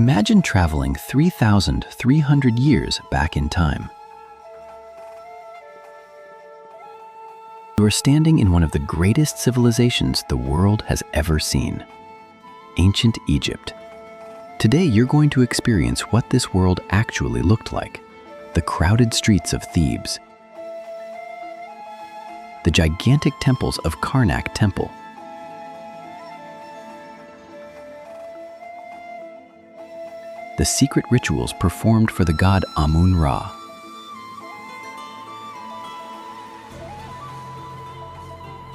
Imagine traveling 3,300 years back in time. You are standing in one of the greatest civilizations the world has ever seen, ancient Egypt. Today, you're going to experience what this world actually looked like: the crowded streets of Thebes, the gigantic temples of Karnak Temple, the secret rituals performed for the god Amun-Ra,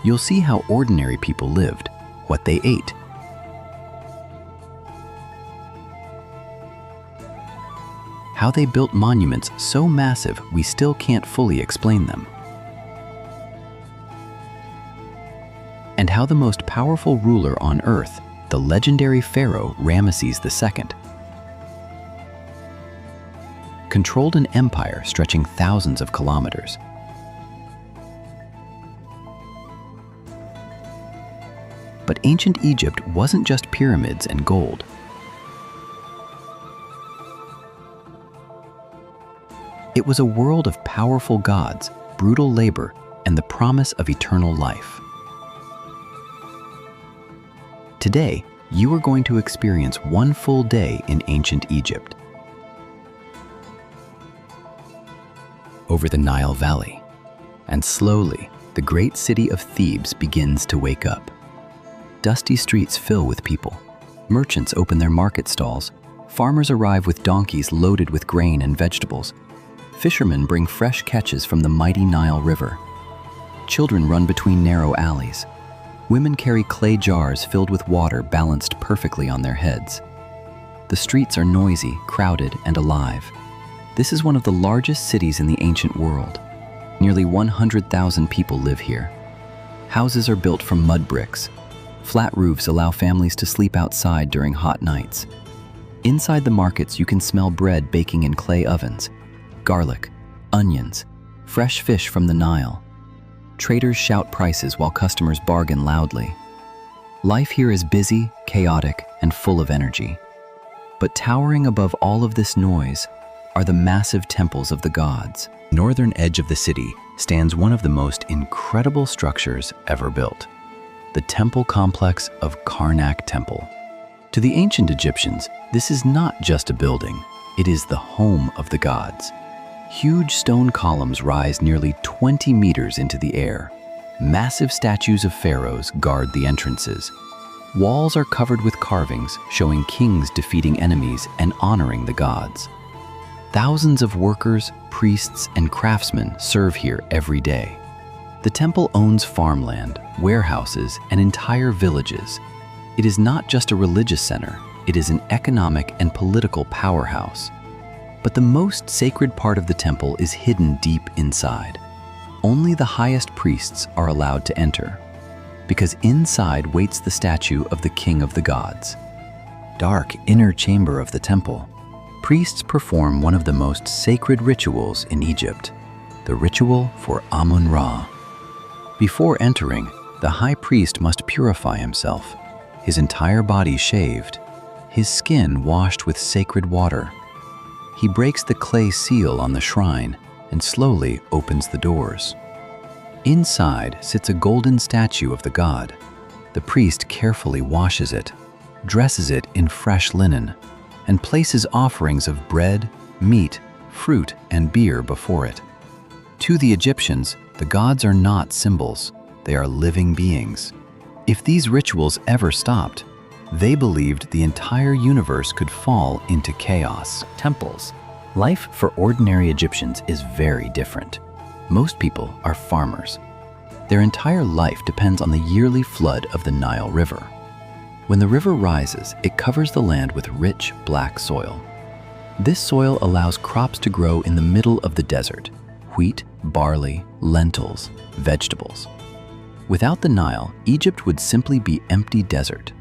you'll see how ordinary people lived, what they ate, how they built monuments so massive we still can't fully explain them, and how the most powerful ruler on earth, the legendary Pharaoh Ramesses II, controlled an empire stretching thousands of kilometers. But ancient Egypt wasn't just pyramids and gold. It was a world of powerful gods, brutal labor, and the promise of eternal life. Today, you are going to experience one full day in ancient Egypt. Over the Nile Valley, and slowly, the great city of Thebes begins to wake up. Dusty streets fill with people. Merchants open their market stalls. Farmers arrive with donkeys loaded with grain and vegetables. Fishermen bring fresh catches from the mighty Nile River. Children run between narrow alleys. Women carry clay jars filled with water balanced perfectly on their heads. The streets are noisy, crowded, and alive. This is one of the largest cities in the ancient world. Nearly 100,000 people live here. Houses are built from mud bricks. Flat roofs allow families to sleep outside during hot nights. Inside the markets, you can smell bread baking in clay ovens, garlic, onions, fresh fish from the Nile. Traders shout prices while customers bargain loudly. Life here is busy, chaotic, and full of energy. But towering above all of this noise are the massive temples of the gods. Northern edge of the city stands one of the most incredible structures ever built: the temple complex of Karnak Temple. To the ancient Egyptians, this is not just a building, it is the home of the gods. Huge stone columns rise nearly 20 meters into the air. Massive statues of pharaohs guard the entrances. Walls are covered with carvings showing kings defeating enemies and honoring the gods. Thousands of workers, priests, and craftsmen serve here every day. The temple owns farmland, warehouses, and entire villages. It is not just a religious center, it is an economic and political powerhouse. But the most sacred part of the temple is hidden deep inside. Only the highest priests are allowed to enter, because inside waits the statue of the king of the gods. Dark inner chamber of the temple. Priests perform one of the most sacred rituals in Egypt, the ritual for Amun-Ra. Before entering, the high priest must purify himself, his entire body shaved, his skin washed with sacred water. He breaks the clay seal on the shrine and slowly opens the doors. Inside sits a golden statue of the god. The priest carefully washes it, dresses it in fresh linen, and places offerings of bread, meat, fruit, and beer before it. To the Egyptians, the gods are not symbols, they are living beings. If these rituals ever stopped, they believed the entire universe could fall into chaos. Temples. Life for ordinary Egyptians is very different. Most people are farmers. Their entire life depends on the yearly flood of the Nile River. When the river rises, it covers the land with rich, black soil. This soil allows crops to grow in the middle of the desert: wheat, barley, lentils, vegetables. Without the Nile, Egypt would simply be empty desert.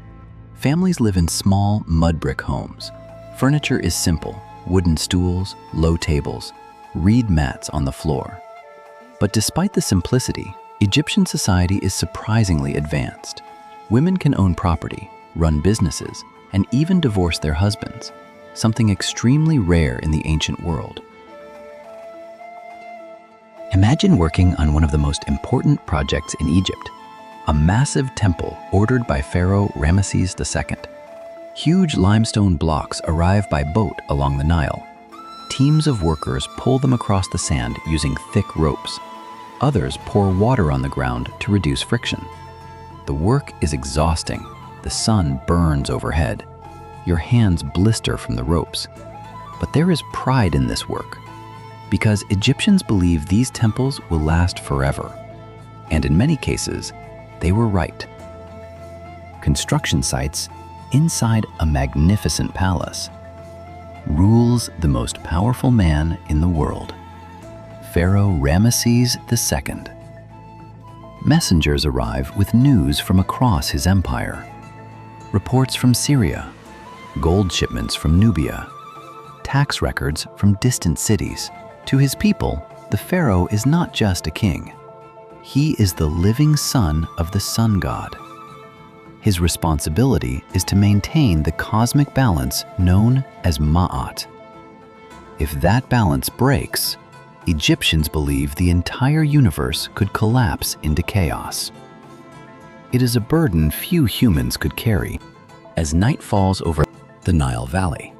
Families live in small, mud brick homes. Furniture is simple: wooden stools, low tables, reed mats on the floor. But despite the simplicity, Egyptian society is surprisingly advanced. Women can own property, run businesses, and even divorce their husbands. something extremely rare in the ancient world. Imagine working on one of the most important projects in Egypt, a massive temple ordered by Pharaoh Ramesses II. Huge limestone blocks arrive by boat along the Nile. Teams of workers pull them across the sand using thick ropes. Others pour water on the ground to reduce friction. The work is exhausting. The sun burns overhead. Your hands blister from the ropes. But there is pride in this work, because Egyptians believe these temples will last forever. And in many cases, they were right. Construction sites inside a magnificent palace. Rules the most powerful man in the world, Pharaoh Ramesses II. Messengers arrive with news from across his empire. Reports from Syria, gold shipments from Nubia, tax records from distant cities. To his people, the pharaoh is not just a king. He is the living son of the sun god. His responsibility is to maintain the cosmic balance known as Ma'at. If that balance breaks, Egyptians believe the entire universe could collapse into chaos. It is a burden few humans could carry. As night falls over the Nile Valley,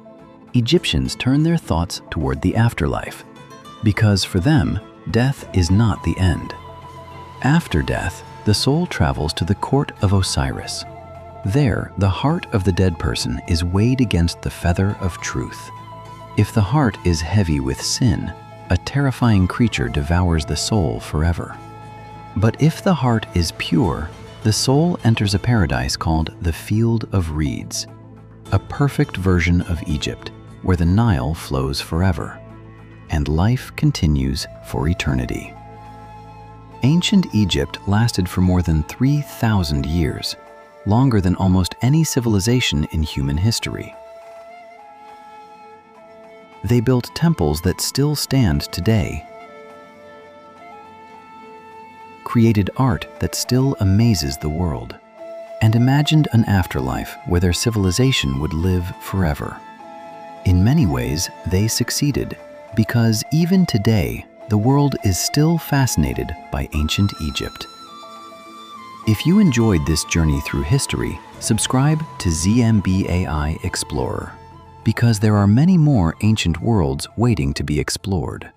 Egyptians turn their thoughts toward the afterlife, because for them, death is not the end. After death, the soul travels to the court of Osiris. There, the heart of the dead person is weighed against the feather of truth. If the heart is heavy with sin, a terrifying creature devours the soul forever. But if the heart is pure, the soul enters a paradise called the Field of Reeds, a perfect version of Egypt, where the Nile flows forever, and life continues for eternity. Ancient Egypt lasted for more than 3,000 years, longer than almost any civilization in human history. They built temples that still stand today, created art that still amazes the world, and imagined an afterlife where their civilization would live forever. In many ways, they succeeded, because even today, the world is still fascinated by ancient Egypt. If you enjoyed this journey through history, subscribe to ZMBAI Explorer, because there are many more ancient worlds waiting to be explored.